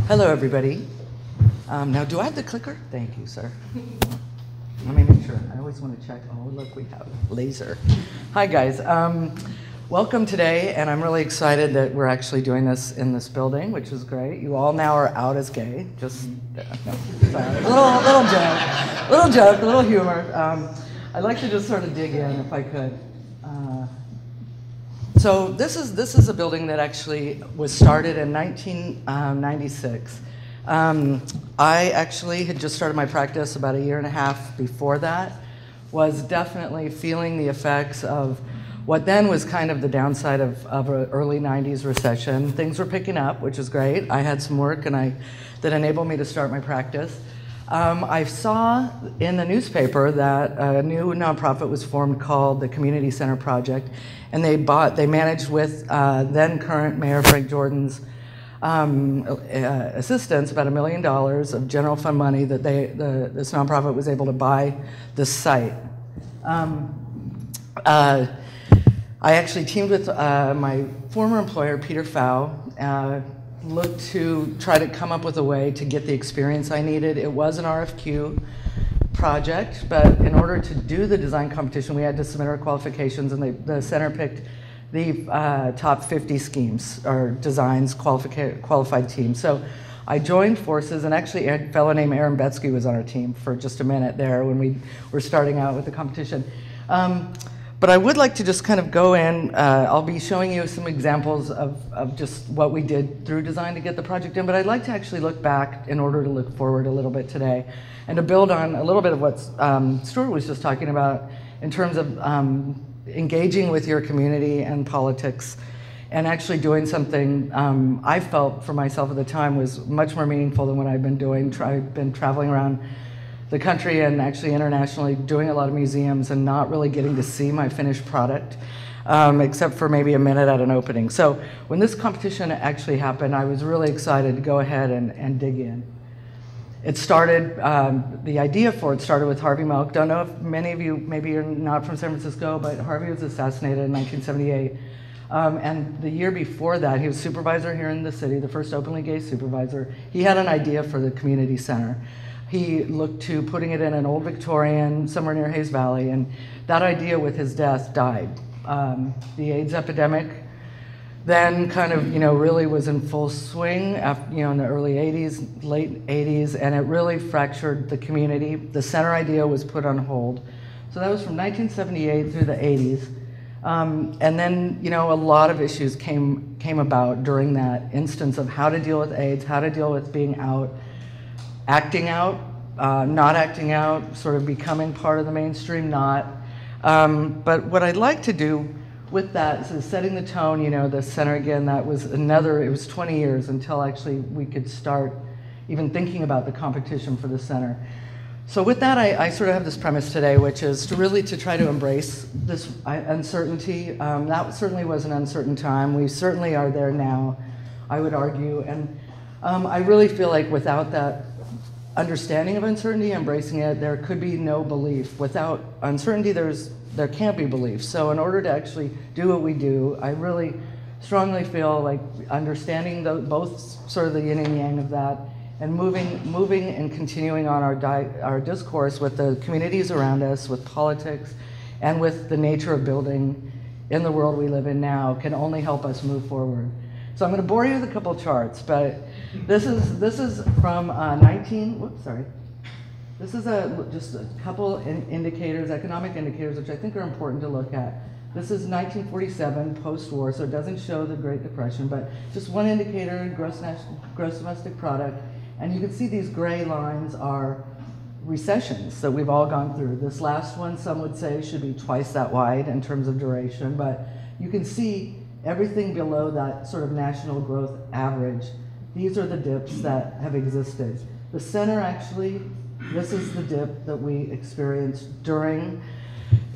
Hello, everybody. Now, do I have the clicker? Thank you, sir. Let me make sure. I always want to check. Oh, look, we have laser. Hi, guys. Welcome today, and I'm really excited that we're actually doing this in this building, which is great. You all now are out as gay. Just, no, sorry. Little joke, a little humor. I'd like to just sort of dig in, if I could. So this is a building that actually was started in 1996. I actually had just started my practice about a year and a half before that, was definitely feeling the effects of what then was kind of the downside of an early 90s recession. Things were picking up, which is great. I had some work that enabled me to start my practice. I saw in the newspaper that a new nonprofit was formed called the Community Center Project, and they managed with then current Mayor Frank Jordan's assistance about $1 million of general fund money that this nonprofit was able to buy the site. I actually teamed with my former employer, Peter Pfau, looked to try to come up with a way to get the experience I needed. It was an RFQ project, but in order to do the design competition, we had to submit our qualifications, and the center picked the top 50 schemes or designs qualified team. So I joined forces, and actually a fellow named Aaron Betsky was on our team for just a minute there when we were starting out with the competition. But I would like to just kind of go in. I'll be showing you some examples of just what we did through design to get the project in, but I'd like to actually look back in order to look forward a little bit today and to build on a little bit of what Stuart was just talking about in terms of engaging with your community and politics and actually doing something I felt for myself at the time was much more meaningful than what I've been doing. I've been traveling around the country and actually internationally doing a lot of museums and not really getting to see my finished product, except for maybe a minute at an opening. So when this competition actually happened, I was really excited to go ahead and dig in. It started, the idea for it started with Harvey Milk. Don't know if many of you, maybe you're not from San Francisco, but Harvey was assassinated in 1978. And the year before that, he was supervisor here in the city, the first openly gay supervisor. He had an idea for the community center. He looked to putting it in an old Victorian somewhere near Hayes Valley, and that idea with his death died. The AIDS epidemic then kind of, really was in full swing after, in the early 80s, late 80s, and it really fractured the community. The center idea was put on hold. So that was from 1978 through the 80s. And then, a lot of issues came about during that instance of how to deal with AIDS, how to deal with being out, acting out, not acting out, sort of becoming part of the mainstream, not. But what I'd like to do with that is setting the tone, the center again, it was 20 years until actually we could start even thinking about the competition for the center. So with that, I sort of have this premise today, which is to try to embrace this uncertainty. That certainly was an uncertain time. We certainly are there now, I would argue. And I really feel like without that understanding of uncertainty, embracing it, there could be no belief. Without uncertainty, there can't be belief. So in order to actually do what we do, I really strongly feel like understanding both sort of the yin and yang of that, and moving and continuing on our discourse with the communities around us, with politics, and with the nature of building in the world we live in now can only help us move forward. So I'm going to bore you with a couple charts, but this is from This is just a couple indicators, economic indicators, which I think are important to look at. This is 1947, post-war, so it doesn't show the Great Depression, but just one indicator, gross domestic product. And you can see these gray lines are recessions that we've all gone through. This last one, some would say, should be twice that wide in terms of duration, but you can see everything below that sort of national growth average. These are the dips that have existed. The center actually, this is the dip that we experienced during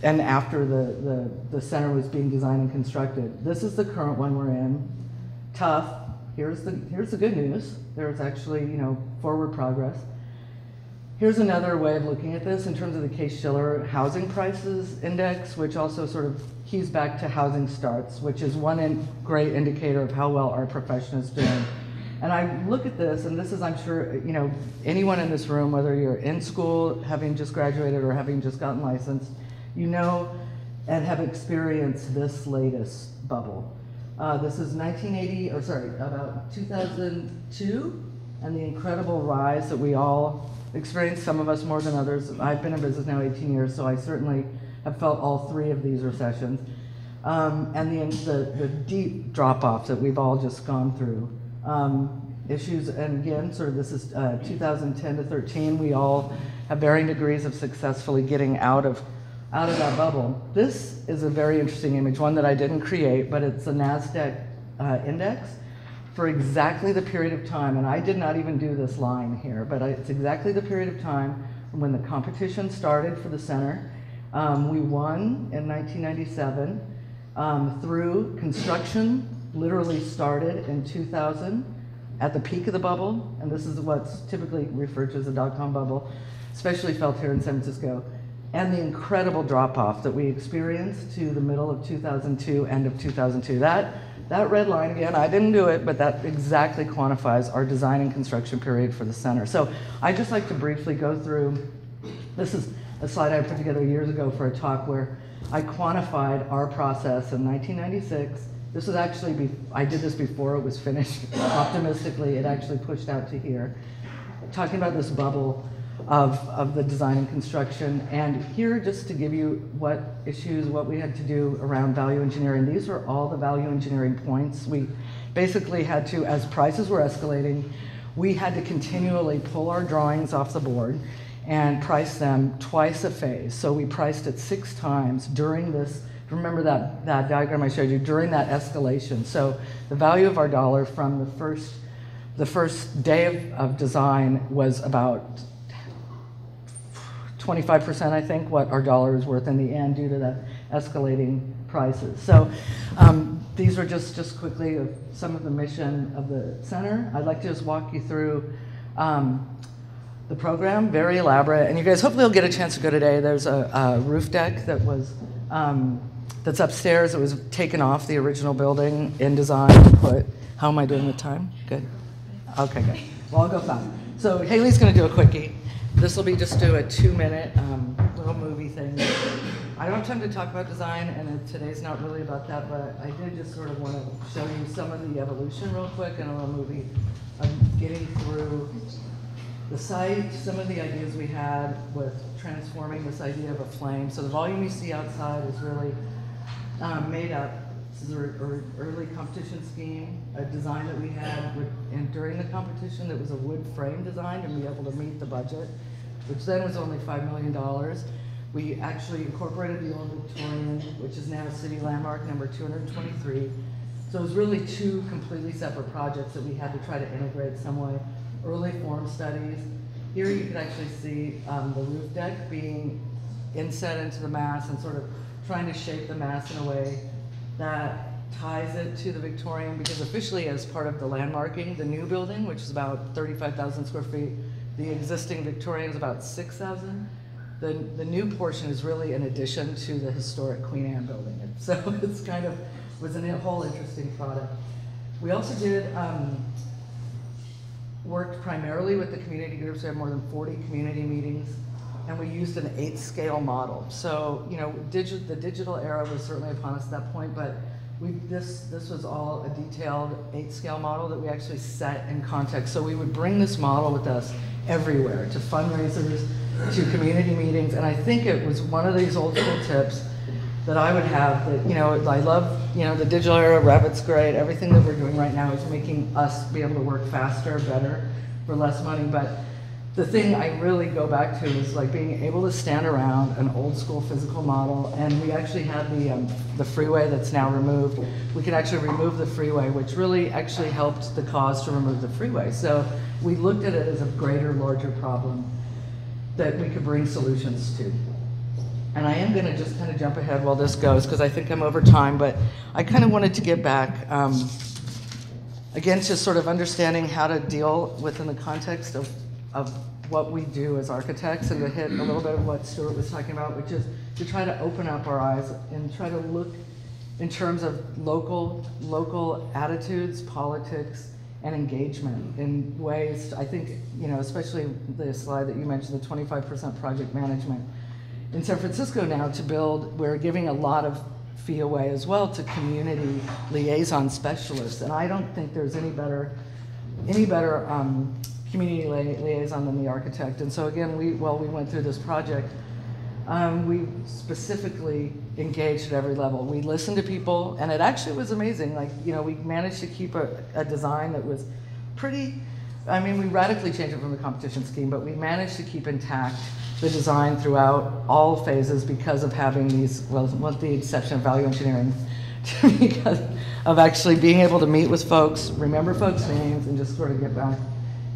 and after the center was being designed and constructed. This is the current one we're in. Tough. Here's the good news. There's actually, forward progress. Here's another way of looking at this in terms of the Case-Shiller housing prices index, which also sort of keys back to housing starts, which is one great indicator of how well our profession is doing. And I look at this, and this is, I'm sure, you know, anyone in this room, whether you're in school, having just graduated, or having just gotten licensed, you know and have experienced this latest bubble. This is about 2002, and the incredible rise that we all experienced, some of us more than others. I've been in business now 18 years, so I certainly have felt all three of these recessions. And the deep drop-off that we've all just gone through. Issues, and again, sort of this is 2010 to 13, we all have varying degrees of successfully getting out of that bubble. This is a very interesting image, one that I didn't create, but it's a NASDAQ index for exactly the period of time, and I did not even do this line here, but it's exactly the period of time from when the competition started for the center. We won in 1997 through construction, literally started in 2000 at the peak of the bubble, and this is what's typically referred to as a dot-com bubble, especially felt here in San Francisco, and the incredible drop-off that we experienced to the middle of 2002, end of 2002. That red line, again, I didn't do it, but that exactly quantifies our design and construction period for the center. So I'd just like to briefly go through, this is a slide I put together years ago for a talk where I quantified our process in 1996. This was actually, I did this before it was finished. Optimistically, it actually pushed out to here. Talking about this bubble of the design and construction. And here, just to give you what we had to do around value engineering. These were all the value engineering points. We basically had to, as prices were escalating, we had to continually pull our drawings off the board and price them twice a phase. So we priced it 6 times during this. Remember that diagram I showed you, during that escalation. So the value of our dollar from the first day of design was about 25%, I think, what our dollar is worth in the end due to the escalating prices. So these are just quickly some of the mission of the center. I'd like to just walk you through the program, very elaborate. And you guys hopefully will get a chance to go today. There's a roof deck that was that's upstairs. It was taken off the original building in design. How am I doing with time? Good. Okay, good. Well, I'll go fast. So Haley's going to do a quickie. This will be just do a 2-minute little movie thing. I don't have time to talk about design, and today's not really about that, but I did just sort of want to show you some of the evolution real quick in a little movie of getting through the site, some of the ideas we had with transforming this idea of a flame. So the volume you see outside is really made up. This is an early competition scheme, a design that we had and during the competition that was a wood frame design to be able to meet the budget, which then was only $5 million. We actually incorporated the old Victorian, which is now city landmark number 223. So it was really 2 completely separate projects that we had to try to integrate some way. Early form studies. Here you can actually see the roof deck being inset into the mass and sort of trying to shape the mass in a way that ties it to the Victorian, because officially as part of the landmarking, the new building, which is about 35,000 square feet, the existing Victorian is about 6,000. The new portion is really an addition to the historic Queen Anne building. So it's kind of, was a whole interesting product. We also did, worked primarily with the community groups. We have more than 40 community meetings, and we used an 8-scale model. So, you know, the digital era was certainly upon us at that point, but this was all a detailed 8-scale model that we actually set in context. So we would bring this model with us everywhere, to fundraisers, to community meetings, and I think it was one of these old school tips that I would have that, you know, I love, you know, the digital era, Revit's great, everything that we're doing right now is making us be able to work faster, better, for less money, but the thing I really go back to is like being able to stand around an old school physical model, and we actually had the freeway that's now removed. We could actually remove the freeway, which really actually helped the cause to remove the freeway. So we looked at it as a greater, larger problem that we could bring solutions to. And I am going to just kind of jump ahead while this goes, because I think I'm over time, but I kind of wanted to get back, again, to sort of understanding how to deal within the context of what we do as architects, and to hit a little bit of what Stuart was talking about, which is to try to open up our eyes and try to look in terms of local attitudes, politics, and engagement in ways, I think, you know, especially the slide that you mentioned, the 25% project management. In San Francisco now, to build, we're giving a lot of fee away as well to community liaison specialists, and I don't think there's any better community liaison than the architect. And so again, we went through this project, we specifically engaged at every level. We listened to people, and it actually was amazing. Like, you know, we managed to keep a design that was pretty, I mean, we radically changed it from the competition scheme, but we managed to keep intact the design throughout all phases because of having these, well, with the exception of value engineering, because of actually being able to meet with folks, remember folks' names, and just sort of get back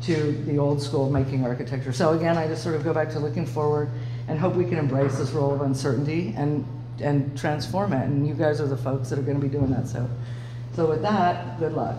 to the old school of making architecture. So again, I just sort of go back to looking forward and hope we can embrace this role of uncertainty and transform it. And you guys are the folks that are going to be doing that. So with that, good luck.